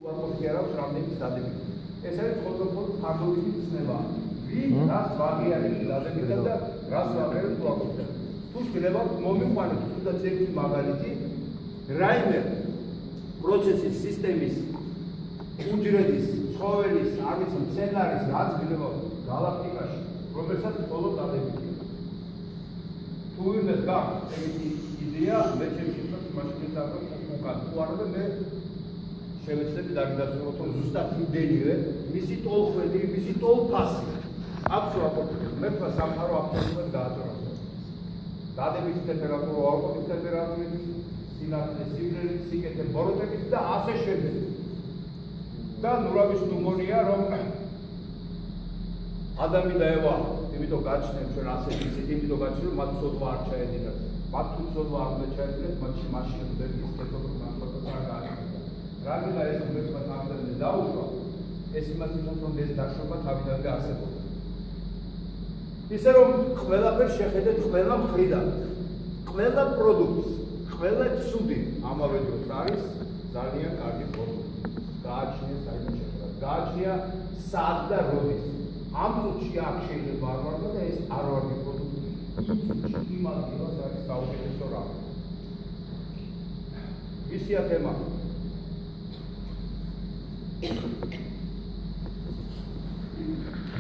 უარყოფითი რამდენის დადებითი. ეს არის ხოლმე ფარდობითი ცნება. ვინ რას ვაღიარებს დადებითად და რას ვაღიარებს უარყოფითად. თუ შეიძლება მომიყვანოთ თუნდაც ერთი მაგალითი, რაიმე პროცესის სისტემის უჯრედის, ცხოველის, არის მცენარის რაც გნება გალაქტიკაში, რომელსაც მხოლოდ დადებითია. თუ ვინმეს გაქვს ეგეთი იდეა, მე ჩემში მაშინ წავიდე უკან. თუ არა და მე შევეცდები დაგიდასტუროთ, რომ ზუსტად იმდენივე, მისი ტოლხვედი, მისი ტოლფასი აქვს უარყოფითად. მე თქვა სამყარო აბსოლუტურად გააწვევს. დადებითი ტემპერატურა, უარყოფითი ტემპერატურით, სინათლე, სიმრევლით, სიკეთე, ბოროტებით და ასე შემდეგ. და ნურავის ნუმონია, რომ ადამი და ევა, იმიტომ გაჩნდნენ ჩვენ ასე ვიცით, იმიტომ გაჩნდნენ, რომ მათ ცოდვა არ ჩაედინათ. მათ თუ ცოდვა არ უნდა ჩაედინათ, მათში მაშინ ბერგის კეთილობრივ განსხვავებას არ გააკეთებდა. რადგან ეს უმეტესობა თავიდან დაუშვა, ეს იმას ნიშნავს, რომ ეს დაშვება თავიდანვე არსებობდა. ისე რომ ყველაფერს შეხედეთ ყველა მხრიდან, ყველა პროდუქტს, ყველა ცუდი ამავე დროს არის ძალიან კარგი პროდუქტი. გააჩნია საერთოდ შეხედა. გააჩნია სად და როდის. ამ წუთში აქ შეიძლება არ ვარდა და ეს არ ვარდი პროდუქტი. იმ ადგილას არის საუკეთესო რამ. ისია თემა.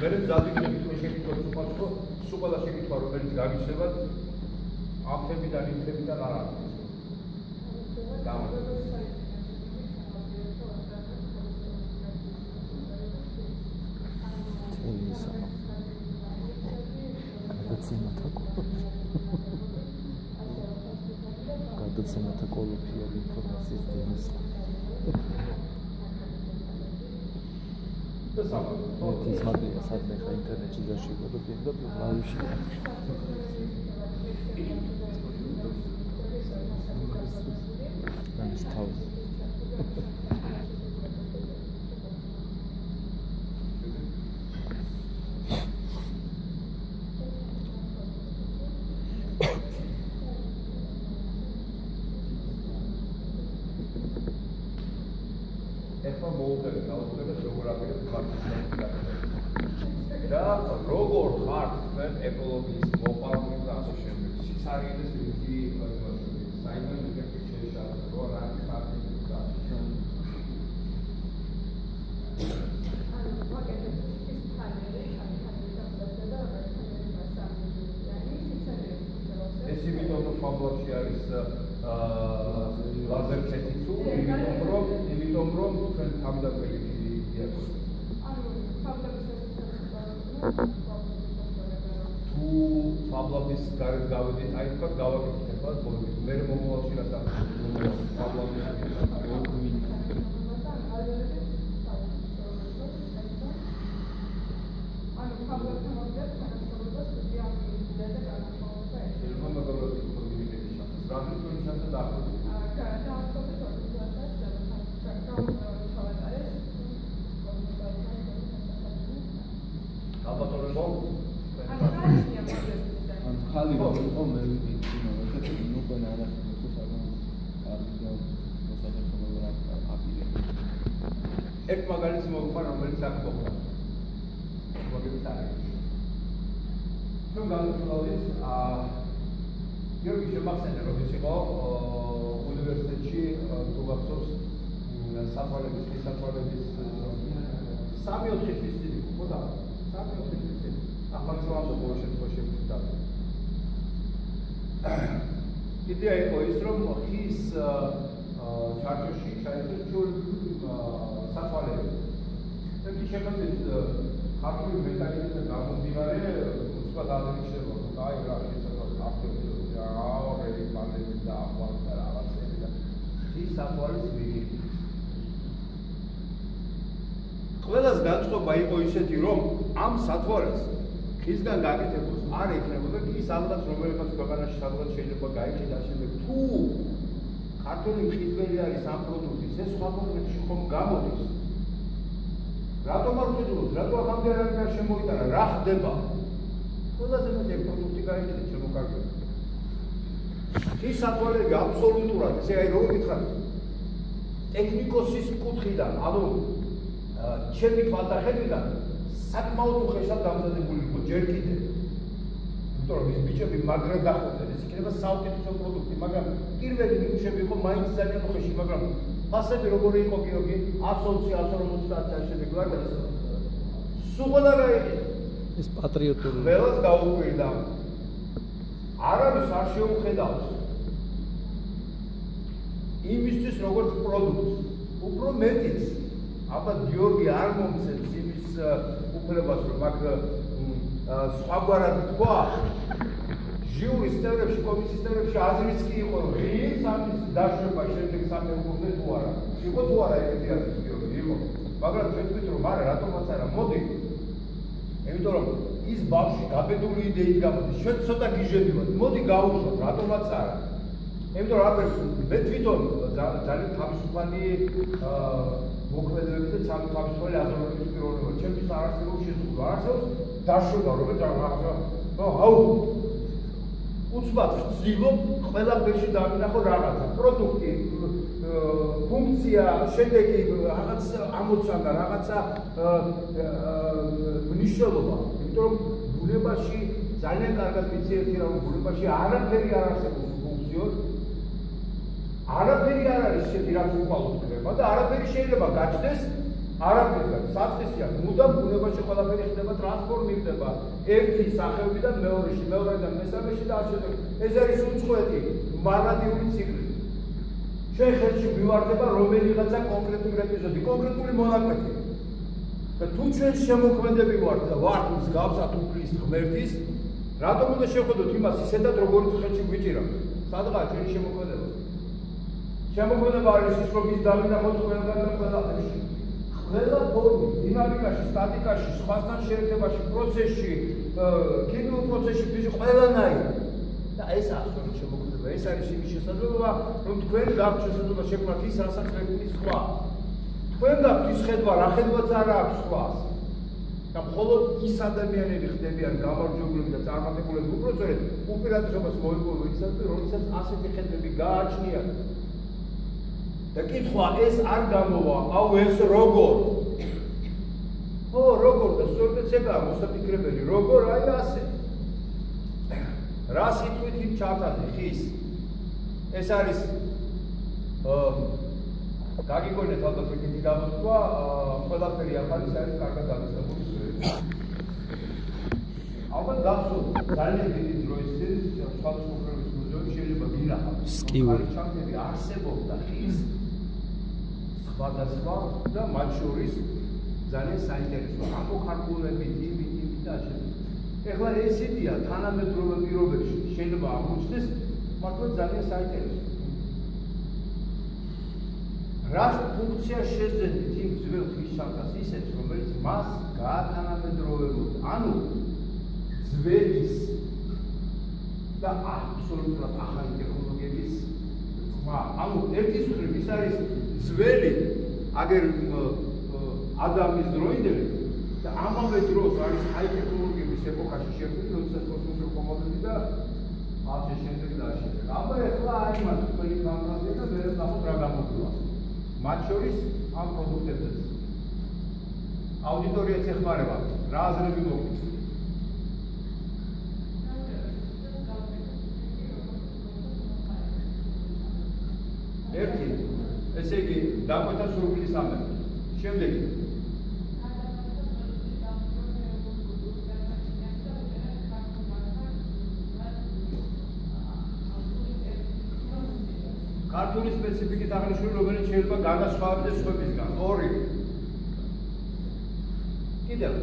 მე ზადიქნები თუ შეკითხოთ უყურებო, სულ ყველა შეკითხვა რომელიც გაგიჩნდებათ ამ თემიდან იმ თემიდან არ არის. გადაცემათა კოლოფიალი ინფორმაციის დინის. ეს მაგია სადმე ხა ინტერნეტში გაშიგო და პირდაპირ ლაივში. ეს თავი. ეხლა მოუღებით ალბათ როგორ აპირებს ვაქცინების და როგორ ხართ თქვენ ეკოლოგიის მოპარული და ასე შემდეგ. სიცარიელის რითი საიმონ ინფექციის შეშალება, რო რა ხართ და ეს იმიტომ რომ ფაბლებში არის ლაზერცეთი თუ იმიტომ რომ თქვენ თავდაპირველად იარეთ. თუ ფაბლების გარეთ გავედით, აი თქვა გავაკეთეთ ახლა ბოლოს. მე მომავალში რა საქმეა ფაბლების ხალი იყო მე ვიცი რომ ნუყენ არა მოსასაგან კარგი და მოსასაგან რა აპირე. ერთ მაგალითს მოვყვან რომელიც აქ მოხდა. მაგალითად არის. ჩვენ განვიხილავთ გიორგი შემახსენე რომ ის იყო უნივერსიტეტში თუ გახსოვს საფრანგეთის 3-4 თვის წინ იყო და 3-4 თვის წინ ახალწლოვანთა ბოლო შემთხვევაში ვთქვა. იდეა იყო ის რომ ხის ჩარჯოში ჩაერთო საფრანგეთი. ერთი შეხედვით ქართული მეტალიდან გამომდინარე უცბად აღნიშნება რომ აი რა შესაძლოა ქართული აორელი პანელი და ახალ და რაღაცები და ის საფრანგეთის ვიგები. ყველას განწყობა იყო ისეთი რომ ამ სათვალეს ხისგან გაკეთებულს არ ექნებოდა კი სადღაც რომელიღაც ქვეყანაში სადღაც შეიძლება გაიყიდა შემდეგ თუ ქართული მყიდველი არის ამ პროდუქტის ეს სხვა ქვეყნებში ხომ გამოდის რატომ არ ვხედავთ რატო ახამდე არ შემოიტანა რა ხდება ყველაზე მეტი პროდუქტი გაიყიდა შემოკარგული ის სათვალეები აბსოლუტურად ესე აი როგორ გითხარით ტექნიკოსის კუთხიდან, ანუ ჩემი თვალსაჩინოდან საკმაოდ უხეშად დამზადებული იყო ჯერ კიდევ. იმიტომ რომ ის ბიჭები მაგრა დახვდნენ, ეს იქნება საუკეთესო პროდუქტი, მაგრამ პირველი ნიმუშები იყო მაინც ძალიან უხეში, მაგრამ ფასები როგორი იყო გიორგი? 120-150 წელს შემდეგ ვარ სულ ყველა გაიყიდა. ეს პატრიოტული. ყველას გაუკვირდა. არავის არ შეუხედავს იმისთვის როგორც პროდუქტს, უფრო მეტიც. აბა გიორგი არ მომცემს იმის უფლებას, რომ აქ სხვაგვარად თქვა. ჟიურის წევრებში, კომისიის წევრებში აზრიც კი იყო, რომ ის ამის დაშვება შემდეგ სამეურვეზე თუ არა. იყო თუ არა ეგეთი აზრი გიორგი, იყო. მაგრამ ჩვენ ვთქვით, რომ არა, რატომაც არა, მოდი. იმიტომ რომ ის ბავშვი გაბედული იდეით გამოდის, ჩვენ ცოტა გიჟებივართ, მოდი გავუშვათ, რატომაც არა. იმიტომ რომ მე თვითონ ძალიან თავისუფალი მოქმედებების და თავისუფალი აზროვნების პიროვნება ვარ. ჩემთვის არ არსებობს შეზღუდვა, არ არსებობს დაშვება, რომ რაღაცა აუ უცბად ვცდილობ ყველაფერში დავინახო რაღაცა, პროდუქტი, ფუნქცია, შედეგი, რაღაც ამოცანა, რაღაცა მნიშვნელობა. იმიტომ რომ ბუნებაში ძალიან კარგად ვიცი ერთი რამ, ბუნებაში არაფერი არ არსებობს ფუნქციოდ. არაფერი არ არის ისეთი, რაც უყალოდ ხდება და არაფერი შეიძლება გაჩნდეს არაფერიდან. საწყისია, მუდამ ბუნებაში ყველაფერი ხდება, ტრანსფორმირდება ერთი სახეობიდან მეორეში, მეორედან მესამეში და ასე შემდეგ. ეს არის უწყვეტი მარადიული ციკლი. ჩვენ ხელში მივარდება რომელიღაცა კონკრეტული ეპიზოდი, კონკრეტული მონაკვეთი. და თუ ჩვენ შემოქმედები ვართ და ვართ მსგავსად უფლის ღმერთის, რატომ უნდა შევხედოთ იმას ისედაც როგორც ხელში გვიჭირავს? სადღაა ჩვენი შემოქმედება? შემოქმედება არის ის, რომ ის დავინახოთ ყველგან და ყველაფერში. ყველა ფორმი, დინამიკაში, სტატიკაში, სხვასთან შეერთებაში, პროცესში, ქიმიურ პროცესში, ყველანაირად. და ეს არის შემოქმედება, ეს არის იმის შესაძლებლობა, რომ თქვენ გაქვთ შესაძლებლობა შექმნათ ის, რასაც რეგული სხვა. თქვენ გაქვთ ის ხედვა, რა ხედვაც არ აქვს სხვას. და მხოლოდ ის ადამიანები ხდებიან გამარჯვებულები და წარმატებულები უპროცესად უპირატესობას მოიპოვებენ ისაც, როდესაც ასეთი ხედვები გააჩნიათ. და კითხვა ეს არ გამოვა, აუ ეს როგორ? ო, როგორ და სწორედ ეგაა მოსაფიქრებელი, როგორ აი ასე. რა სიტყვით იმ ჩარტაზე ხის? ეს არის გაგიგონეთ ალბათ ეგეთი გამოთქვა, ყველაფერი ახალი არის კარგად გამოსებული. ალბათ გახსოვთ ძალიან დიდი დროის წინ სხვადასხვა პროგრამის მუზეუმი შეიძლება გინახავთ. სკივერი ჩარტები არსებობდა ხის სხვადასხვა და მათ შორის ძალიან საინტერესო აპოქარპულებით, იმით და ასე. ეხლა ეს იდეა თანამედროვე პირობებში შეიძლება აღმოჩნდეს მართლა ძალიან საინტერესო. რა ფუნქცია შეძენით იმ ძველ ხის ჩარტას ისეთ, რომელიც მას გაათანამედროვებოდა. ანუ ძველის და აბსოლუტურად ახალი ტექნოლოგიების ხმა. ანუ ერთის მხრივ ის არის ძველი აგერ ადამის დროინდელი და ამავე დროს არის ჰაი ტექნოლოგიების ეპოქაში შექმნილი, როდესაც კოსმოსური ხომალდები და ასე შემდეგ და ასე შემდეგ. აბა ეხლა აი მათ თქვენი ფანტაზია და მე ნახოთ რა გამოგვივა. მათ შორის ამ პროდუქტებზეც. აუდიტორიაც ეხმარება, რა აზრები მოგვიყვება. ერთი, ესე იგი, დაგვეთა სურვილის ამბები. შემდეგი. ქართული სპეციფიკით აღნიშნული, რომელიც შეიძლება განასხვავებდეს სხვებისგან. ორი. კიდევ.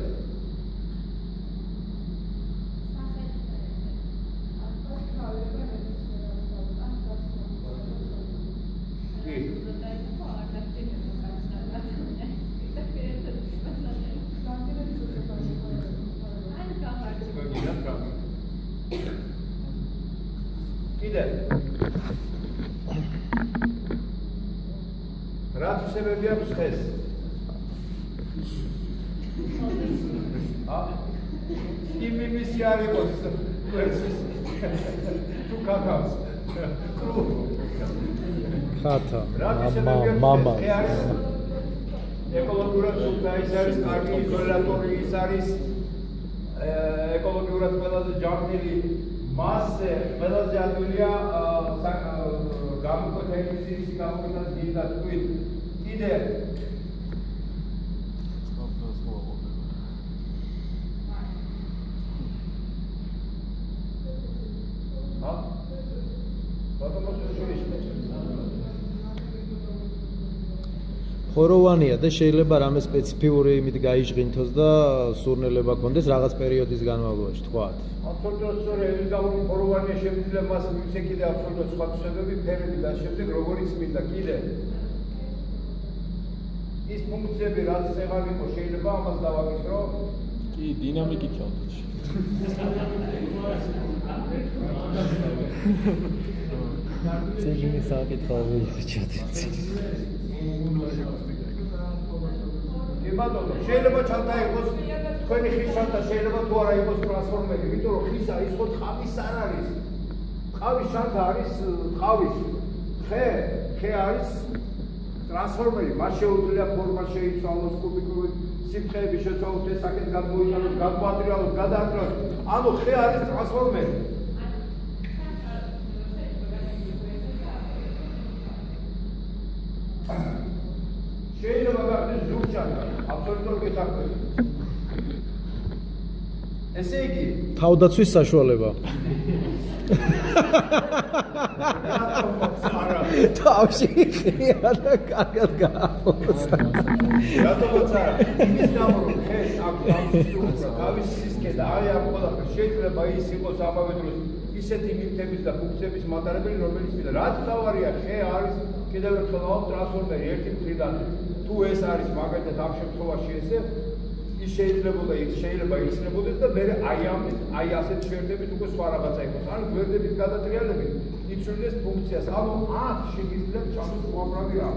კიდევ. რა თვისებები აქვს ხეს? იმისი არ იყოს თუ კაკავს. ხათა რა მამა ეკოლოგიურად სულთა ის არის კარგი იზოლატორი ის არის ეკოლოგიურად ყველაზე ჯანმრთელი მასზე ყველაზე ადვილია გამოკვეთების გამოკვეთას გინდა თქვით კიდე ხოროვანია და შეიძლება რამე სპეციფიური იმით გაიჟღინთოს და სურნელება გქონდეს რაღაც პერიოდის განმავლობაში, თქვათ. აბსოლუტურად სწორია, ის გამო ხოროვანია შემიძლია მას მივცე კიდე აბსოლუტურად სხვა თვისებები, ფერები და შემდეგ როგორიც მინდა კიდე. ის ფუნქციები რაც წეღარ იყო შეიძლება ამას დავაკისრო? კი, დინამიკით ჩავდეთ. წიგნის საკითხავი ჩადეთ. ბატონო, შეიძლება ჩანთა იყოს თქვენი ხის ჩანთა შეიძლება თუ არა იყოს ტრანსფორმერი, იმიტომ რომ ხისა ის ხო ტყავის არ არის. ტყავის ჩანთა არის ტყავის. ხე არის ტრანსფორმერი, მას შეუძლია ფორმა შეიცვალოს, კუბიკური სიფრთხეები შეცვალოს, ეს საკეთ გადმოიტანოს, გადმოატრიალოს, გადაატრიალოს. ანუ ხე არის ტრანსფორმერი. შეიძლება გახდეს ზურგჩანთა, აბსოლუტურად გეთანხმებით. ესე იგი, თავდაცვის საშუალება. თავში ხია და კარგად გააფორსა. რატომაც არა, იმის გამო რომ ხეს აქვს თავის სისქე და აი ამ ყველაფერს შეიძლება ის იყოს ამავე დროს ისეთი ნივთების და ფუნქციების მატარებელი, რომელიც მინდა. რაც თავარია, ხე არის კიდევ ერთხელ ტრანსფორმერი ერთი მხრიდან თუ ეს არის მაგალითად ამ შემთხვევაში ესე ის შეიძლება იცნებოდეს და მე აი ასეთ შეერთებით უკვე სხვა რაღაცა იყოს. ანუ გვერდების გადატრიალებით იცვლის ფუნქციას. ანუ აქ შეიძლება ჩამოს უამრავი რა.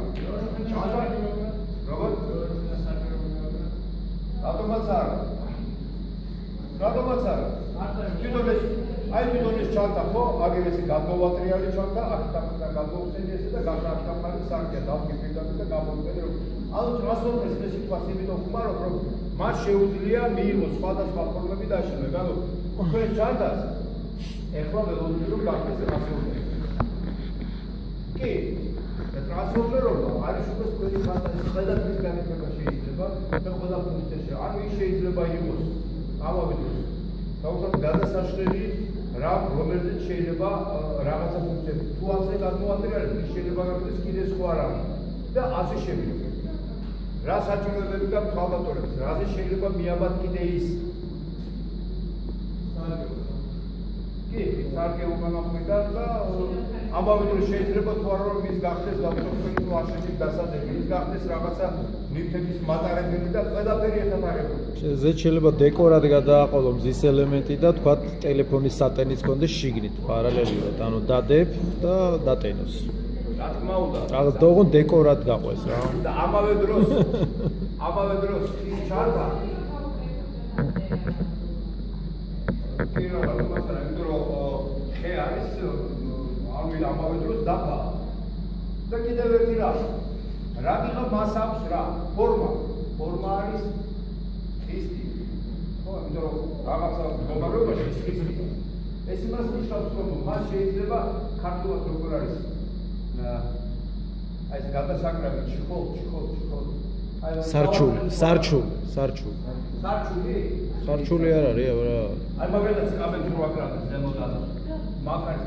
როგორ? რატომაც არა? თვითონ ეს ჩანთა ხო? აგერ ესე გადმოვატრიალი ჩანთა, აქ გადმოვხსენი ესე და გახარჯახარი სარკია დავგიფრინდა და გამოვიდნენ რომ ანუ ტრანსფორმერის ეს სიტუაცია იმიტომ ხმარობ რომ მას შეუძლია მიიღოს სხვადასხვა ფორმები და აშენოს. ანუ თქვენ ჩანთას ეხლა ველოდები რომ გახდეს ტრანსფორმერი. კი, ტრანსფორმერობა არის უკვე თქვენი ფანტაზიის ყველაფრის განეკება შეიძლება და ყველა ფუნქციაში. ანუ ის შეიძლება იყოს ამავე დროს. თავად გადასაშლელი რამ რომელზეც შეიძლება რაღაცა ფუნქციები თუ ასე გადმოატრიალებს, ის შეიძლება გახდეს კიდე სხვა რამ და ასე შემდეგ. რა საჭიროებები გაქვს თავდატორებს, რაზე შეიძლება მიაბად კიდე ის. კი, სარკე უკანახვიდა და ამავე დროს შეიძლება თუ არა რომ ის გახდეს დავუწყოთ თუ ასეთი დასადები, ის გახდეს რაღაცა ნივთების მატარებელი და ყველაფერი ერთად აღებული. შეიძლება დეკორად გადააყოლო მზის ელემენტი და თქვა ტელეფონის სატენიც კონდეს შიგნით პარალელურად, ანუ დადებ და დატენოს. რა თქმა უნდა. რაღაც დოღონ დეკორად გაყვეს რა. და ამავე დროს ის ჩანთა კი რა თქმა უნდა, ხე არის ამავე დროს დაფა. და კიდევ ერთი რა გიღა მას აქვს რა? ფორმა არის ხისტი. ხო, იმიტომ რომ რაღაცა მდგომარეობაში ის ხისტი. ეს იმას ნიშნავს, რომ მას შეიძლება ქართულად როგორ არის აი ეს გადასაკრავი ჩიხოლ. სარჩული არ არის, აბა. აი მაგალითად სკამებს რო აკრავდეს ზემოდან. მაგარი.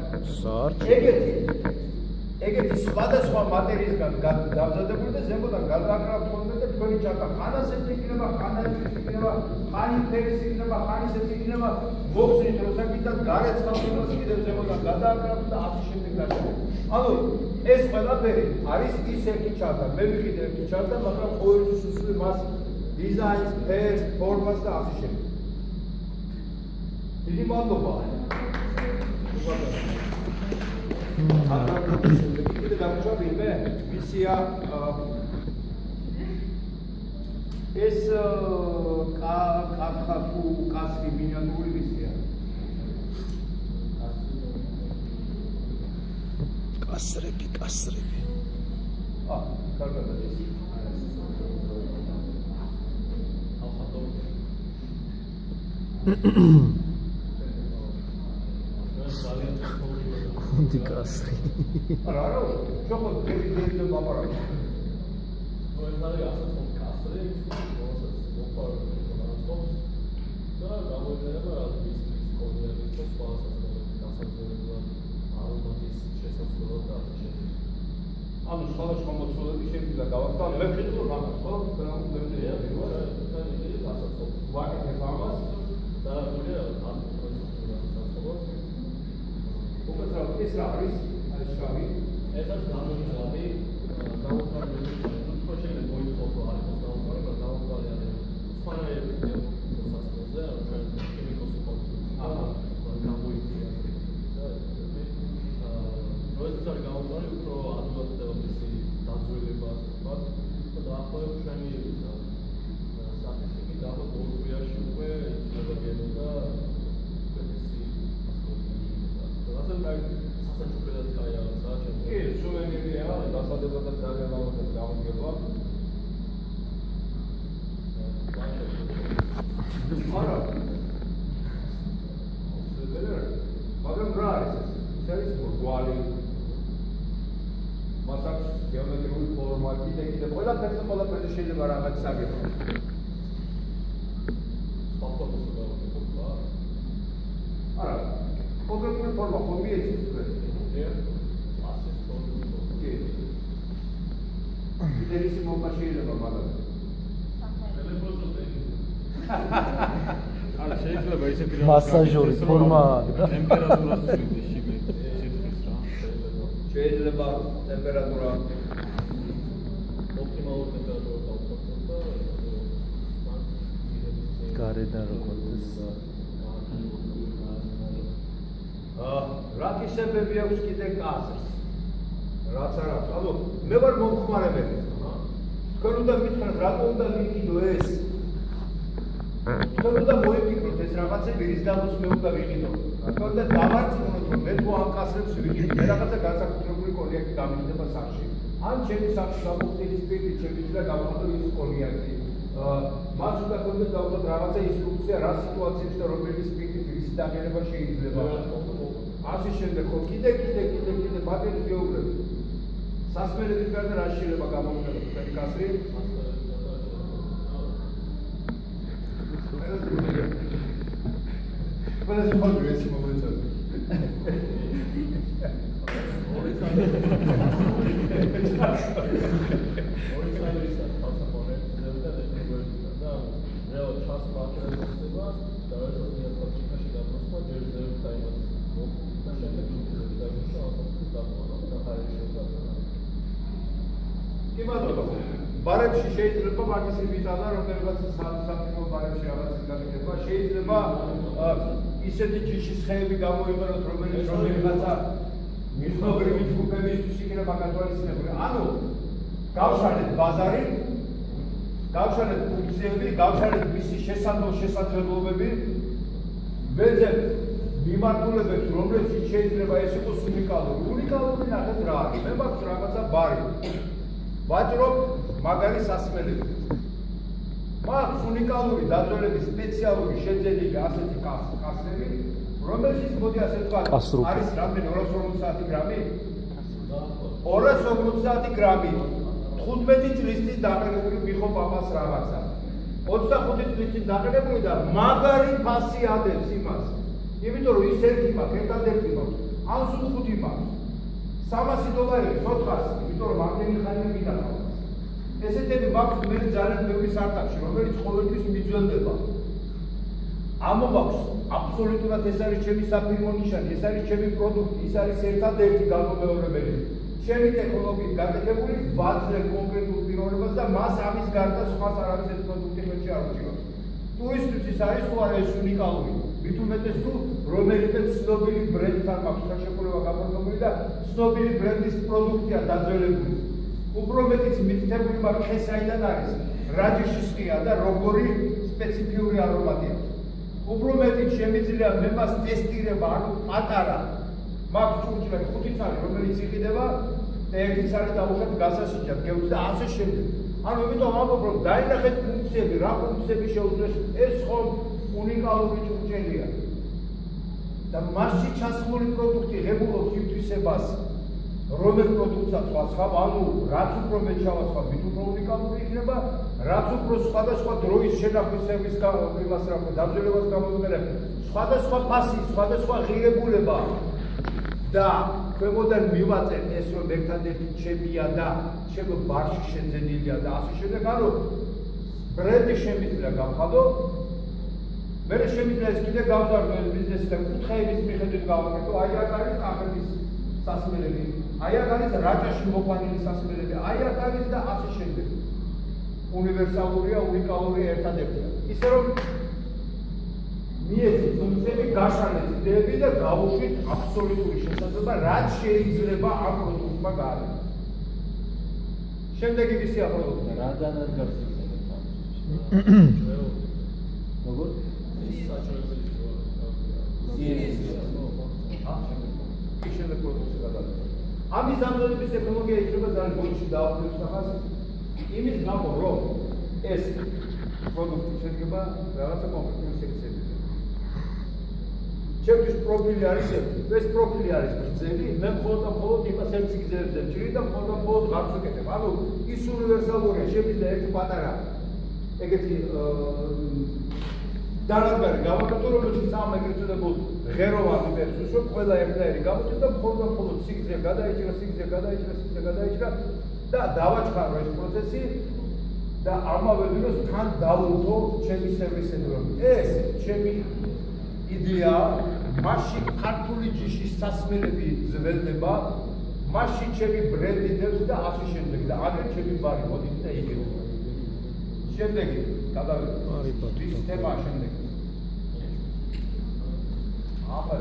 ეგეთი სხვადასხვა მატერიისგან დამზადებული და ზემოდან გადააკრავთ ხოლმე და თქვენი ჩანთა ხან ასეთი იქნება, ხან ასეთი იქნება, ხან ფერის იქნება, ხან ისეთი იქნება, მოხსნით რომ საკითხად გარეთ ხალხს კიდევ ზემოდან გადააკრავთ და ასე შემდეგ და შემდეგ. ანუ ეს ყველაფერი არის ის ერთი ჩანთა. მე ვიყიდე ერთი ჩანთა, მაგრამ ყოველთვის უსვი მას დიზაინს, ფერს, ფორმას და ასე შემდეგ. დიდი მადლობა. კიდე დამჭა ვინმე ვისია ეს კათხა თუ კასრი მინიატურული ვისია კასრები. კარგად არის. გუნდი კასრი. არა, შეხო დიდი ლაპარაკი. ანუ სხვადასხვა მოცულები შეიძლება გავაკეთო, მე ვხედავ რამას, ხო? ვაკეთებ ამას და უკეთრად ეს რა არის? არის შავი. ეს არის გამოძალი, უფრო შეიძლება მოიხსოვო არის გამოძალი, მაგრამ გამოძალი არის სხვანაირი სასწავლზე, ანუ ჩვენ ქიმიკოსი ხოთი. გამოიწია. როდესაც არის გამოძალი, უფრო ადვილად ისი დაძველება ასეთად და დაახლოებით ჩვენი სტატისტიკით დაახლოებით 2 თვეში უკვე იწება გენოდა ისი სასაჩუქრედაც კაი რაღაცა ჩემს. კი, სუვენირია, დასადებადაც ძალიან ლამაზად გამიგება. არა. მაგრამ რა არის ეს? ეს არის გვალი. მას აქვს გეომეტრიული ფორმა, კიდე ყველაფერზე შეიძლება რაღაც საგებო. არა. კონკრეტული ფორმა ხომ მიეცით თქვენ? კიდე ისი მომხა შეიძლება მაგას. არა შეიძლება ისეთი მასაჟორი ფორმა აქვს და ტემპერატურას ცვლილის შიგნით სითხის რა. შეიძლება ტემპერატურა ოპტიმალური ტემპერატურა გავხსოვოთ და გარედან რო კონდეს. რა თვისებები აქვს კიდე კაზრს? რაც არ აქვს. ანუ მე ვარ მომხმარებელი. თქვენ უნდა მითხრათ, რატომ უნდა ვიყიდო ეს? თქვენ უნდა მოიფიქროთ ეს რაღაცები, რის გამოც მე უნდა ვიყიდო. თქვენ უნდა დავარწმუნოთ, რომ მე თუ ამ კაზრებს ვიყიდო, მე რაღაცა განსაკუთრებული კონიაკი გამიხდება სახში. ან ჩემი სახში გამოხდილი სპირტი შემიძლია გავხადო ის კონიაკი. მას უნდა კონდეს დავუხოთ რაღაცა ინსტრუქცია, რა სიტუაციაში და რომელი სპირტით რის დაგერება შეიძლება. ასე შემდეგ ხო კიდე ბატონი გეუბნები. სასმელების გარდა რა შეიძლება გამოვიყენოთ თქვენი კასრი? ყველას მოგვიყვება ეს მომენტი. კი ბატონო, ბარებში შეიძლება მაგის ვიტანა, რომელსაც საფრთხო ბარებში რაღაცა გაკეთება, შეიძლება ისეთი ჯიშის ხეები გამოიყენოთ, რომელიღაცა მიზნობრივი ჯგუფებისთვის იქნება გათვალისწინებული. ანუ გავშალეთ ბაზარი, გავშალეთ ფუნქციები, გავშალეთ მისი შესაძლებლობები, ვეძებთ მიმართულებებს, რომლებშიც შეიძლება ეს იყოს უნიკალური. უნიკალური ნახეთ რა არის? მე მაქვს რაღაცა ბარი. ვაჭრობ მაგარი სასმელები. მაქვს უნიკალური დაძველების სპეციალური შეძენილი ასეთი კასრები, რომელშიც მოდი ასე თქვა, არის რამდენი 250 გრამი? 250 გრამი. 15 წლის წინ დაყენებული მიხობ ამას რაღაცა. 25 წლის წინ დაყენებული და მაგარი ფასი ადებს იმას. იმიტომ რომ ის ერთი მაქვს, ერთადერთი მაქვს. ან სულ 5 მაქვს. $300, 400, იმიტომ რომ ამდენი ხანი მიდახავ. ესეთები მაქვს მე ძალიან ბევრი სტარტაპში, რომელიც ყოველთვის მიძველდება. ამობაქვს, აბსოლუტურად ეს არის ჩემი საფირმო ნიშანი, ეს არის ჩემი პროდუქტი, ის არის ერთადერთი გამომეორებელი. ჩემი ტექნოლოგიით გაკეთებული, ვაძლევ კონკრეტულ პიროვნებას და მას ამის გარდა სხვას არავის ეს პროდუქტი მეტი არ უჭირავს. ტურისტებს ის არის თუ არა ეს უნიკალური. მით უმეტეს თუ რომელიმე ცნობილი ბრენდთან მაქვს ხელშეკრულება გაფორმებული და ცნობილი ბრენდის პროდუქტია დაძველებული. უფრო მეტიც მითითებული მაქვს ხე საიდან არის, რა ჯიშის ხეა და როგორი სპეციფიური არომატი აქვს. უფრო მეტიც შემიძლია მე მას ტესტირება, ანუ პატარა მაქვს ჭურჭლები 5 წალი, რომელიც იყიდება და 1 წალი დავუშვათ გასაშიჯად, გეუბნს და ასე შემდეგ. ანუ იმიტომ ამბობ, რომ დაინახეთ ფუნქციები, რა ფუნქციები შეუძლია, ეს ხომ უნიკალური ჭურჭელია. და მასში ჩასმული პროდუქტი ღებულობს იმთვისებას, რომელ პროდუქტსაც სხვა, ანუ რაც უფრო მეჩავა სხვა, მით უფრო უნიკალური იქნება, რაც უფრო სხვადასხვა დროის შენახვის სერვის იმას რა ქვია, დამზადებას გამომიყენებ, სხვადასხვა ფასი, სხვადასხვა ღირებულება და ქვემოდან მივაწერ ეს რომ ერთადერთი ჩემია და ჩემ ბარში შეძენილია და ასე შემდეგ, ანუ ბრენდი შემიძლია გავხადო, მე შემიძლია ეს კიდე გავზარდო ეს ბიზნესი და კუთხეების მიხედვით გავაკეთო, აი აქ არის კახეთის სასმელები, აი აქ არის რაჭაში მოყვანილი სასმელები, აი აქ არის და ასე შემდეგ. უნივერსალურია, უნიკალური ერთადერთია. ისე რომ მიეცით ფუნქციები, გაშალეთ იდეები და გავუშვით აბსოლუტური შესაძლებლობა, რაც შეიძლება ამ პროდუქტმა გააკეთოს. შემდეგი ვისია პროდუქტი? რა დანადგარს იყენებთ ამ? როგორ? ის საჭიროების შემდეგ პროდუქტი გადააჭრა. ამის დამზადების ტექნოლოგია იქნება ძალიან გონში დააყენოს ახალ იმის გამო რომ ეს პროდუქტი შედგება რაღაცა კონკრეტული სექციებიდან. ჩემთვის პროფილი არის ეს პროფილი არის გრძელი, მე მხოლოდ და მხოლოდ იმას ერთ სიგრძეებზე ვჭირი და მხოლოდ და მხოლოდ გარს ვკეთებ. ანუ ის უნივერსალურია, შეგვიძლია ერთი პატარა ეგეთი დანადგარი გავაკეთო, რომელშიც ამ ეგრეთ წოდებულ ღეროვანი ვერს უშუალოდ ყველა ერთნაირი გამოდის და მხოლოდ და მხოლოდ სიგრძე გადაიჭრა და დავაჩქარო ეს პროცესი და ამავე დროს თან დავუძო ჩემი სერვისები, რომ ეს ჩემი იდეა, მასში ქართული ჯიშის სასმელები ძველდება, მასში ჩემი ბრენდი დევს და ასე შემდეგ და აგერ ჩემი ბარი მოდით და იგებო. შემდეგი გადავიდეთ. ის თემა შემდეგი. აბა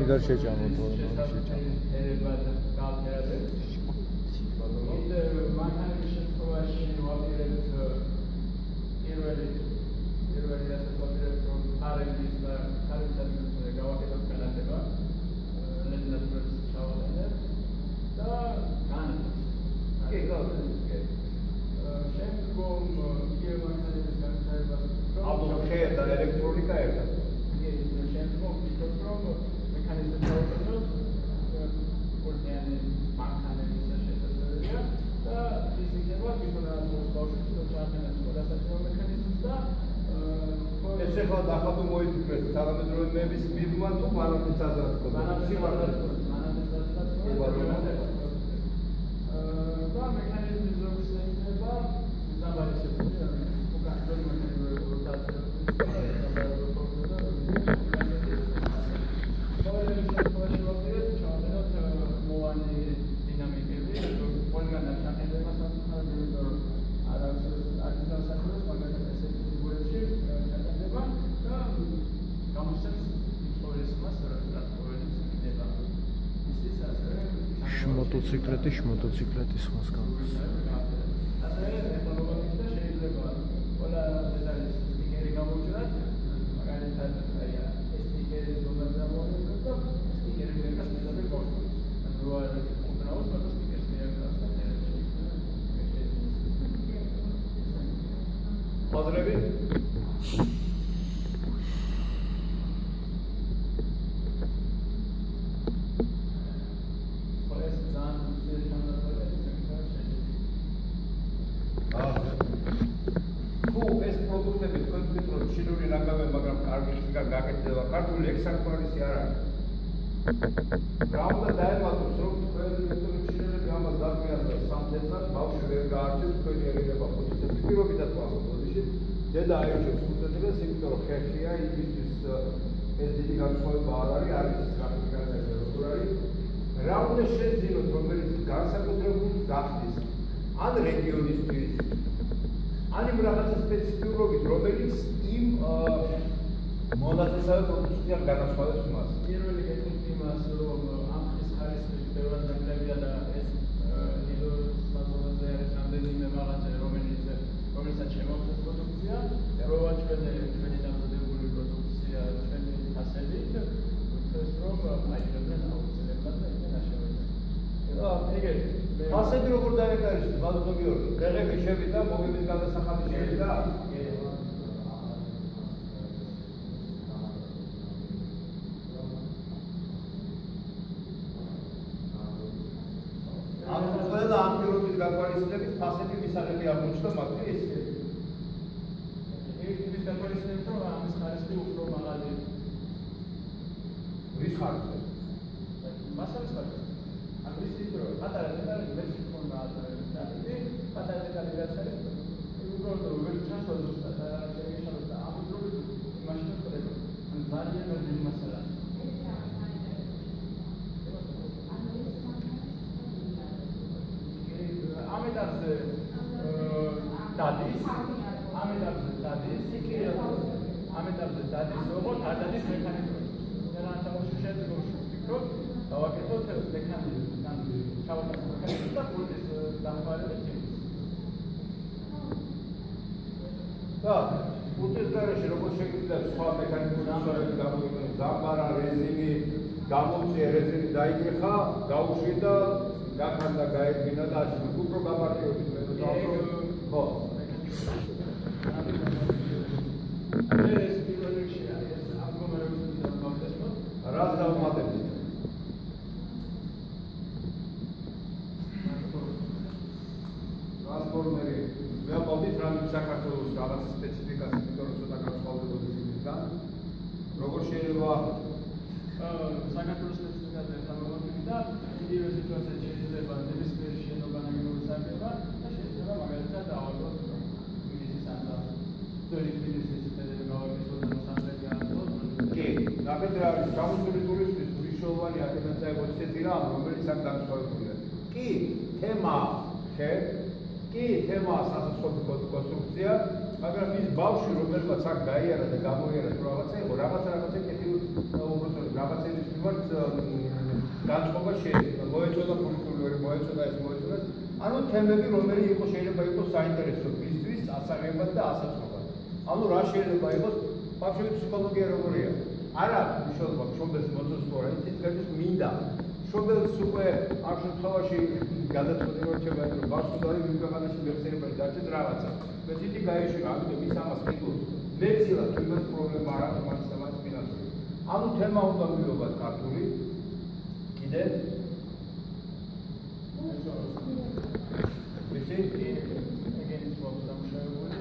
იგარ შეჭამოთ მოტოციკლეტის ხმას გამოს. აგრეთვე გაკეთდება ქართული ლექსაკონარისი არ არის. რა უნდა დაემატოს, რომ თქვენი ინტელექტუალები ამას დაგმეაზროს სამთეთრად, ბავშვი ვერ გაარჩევს თქვენი ერენება ხუთი პირობითად ვამბობ, ბოდიში დედა აირჩევს ხუთეთრას, იმიტომ რომ ხერხია იმისთვის ეს დიდი განსხვავება არ არის ის გაფიქრება როგორ არის. რა უნდა შეძინოთ, რომელიც განსაკუთრებული გახდეს ან რეგიონისთვის, ან იმ რაღაცა სპეციფიურობით, რომელიც იმ მონაცემსა და პროდუქციას განასხვავებს მას. პირველი კეთილი იმას, რომ ამ ხის ხარისხი ბევრად ნაკლებია და ეს დიდ საზოგადოებაზე არის რამდენიმე მაღაზია, რომელსაც შემოგვიყვება პროდუქცია, როვაჩვენე ჩვენი დამზადებული პროდუქცია, ჩვენი ფასებით, ეს რომ აიჭებენ აუცილებლად და იქნება შევეცდეთ. ეგეთ ფასები როგორ დაეკარიშეთ, ბატონო გიორგი? დღეები შევიდა, მოგების გადასახადი შევიდა. ყველა ამ პირობის გათვალისწინებით ფასები მისაღები აღმოჩნდა მათთვის. ის გათვალისწინებით, რომ ამის ხარისხი უფრო მაღალი. რის ხარისხი? მასალის ხარისხი. ამის ის პატარა დეტალი მეც მქონდა და პატარა დეტალი რაც არის უბრალოდ ვერ ჩანს ზუსტად და შეიძლება და ამ დროს მაშინ ხდება ან ძალიან დიდი მასალა ამ ეტაპზე დადის როგორც არ დადის მექანიკურად და რა თქმა შეიძლება ვფიქროთ დავაკეთოთ მექანიკურად ჩავაკეთოთ და პულტის დახმარებით და პულტის გარეშე როგორ შეიძლება სხვა მექანიკური მასალები გამოიყენოს, დამბარა, რეზინი, გამოწია რეზინი დაიგრეხა, გაუშვი და გახანდა გაედგინა და ასე უფრო გამარტივებით მე ხო ეს პირველი რიგშია ეს ამგომერების დამოუკიდებლად რას დავუმატებთ? ტრანსფორმერი ვეყავდით რამით საქართველოს რაღაცა სპეციფიკას, იმიტომ რომ ცოტა განსხვავდებოდეს იმისგან. როგორ შეიძლება საქართველოს სპეციფიკაზე თანამოქმედი და იგივე სიტუაციაში შეიძლება ნებისმიერი შენობა ნაგებობა და შეიძლება მაგალითად ავადოთ ინგლისის ან ძველი თბილისის ფედერალური გავაკეთოთ მოსახლეობა კი, ნაკეთ რა არის ჩამოსული ტურისტის მნიშვნელოვანი აკადემიაა ისეთი რამ, რომელიც აქ განსხვავებულია. კი, თემა სასაცილო კონსტრუქცია, მაგრამ ის ბავშვი, რომელმაც აქ გაიარა და გამოიარა თუ რაღაცა იყო, რაღაცა კეთილი უბრალოდ რაღაცების მიმართ განწყობა შეიძლება. მოეწოდა პოლიტიკური, მოეწოდა ეს, მოეწოდა. ანუ თემები, რომელიც შეიძლება იყოს საინტერესო ბიზნეს, ასაღებად და ასაწყობად. ანუ რა შეიძლება იყოს ბავშვების ფსიქოლოგია როგორია? არა, მნიშვნელობა მშობელს მოწონს თუ არა, ის გადის მინდა. მშობელს უკვე ამ შემთხვევაში გადაწყვეტილება რჩება, რომ ბავშვი არის ვიღაცაში მეხსიერებაში დარჩეს რაღაცა. მე თვითი გაეშურა, ამიტომ ის ამას მიგულს. მეცილად იმას პრობლემა არ აქვს მათს და მათს ფინანსური. ანუ თემა უნდა მივიღოთ ქართული. კიდე? ეს ეგენი სხვა დამუშავებული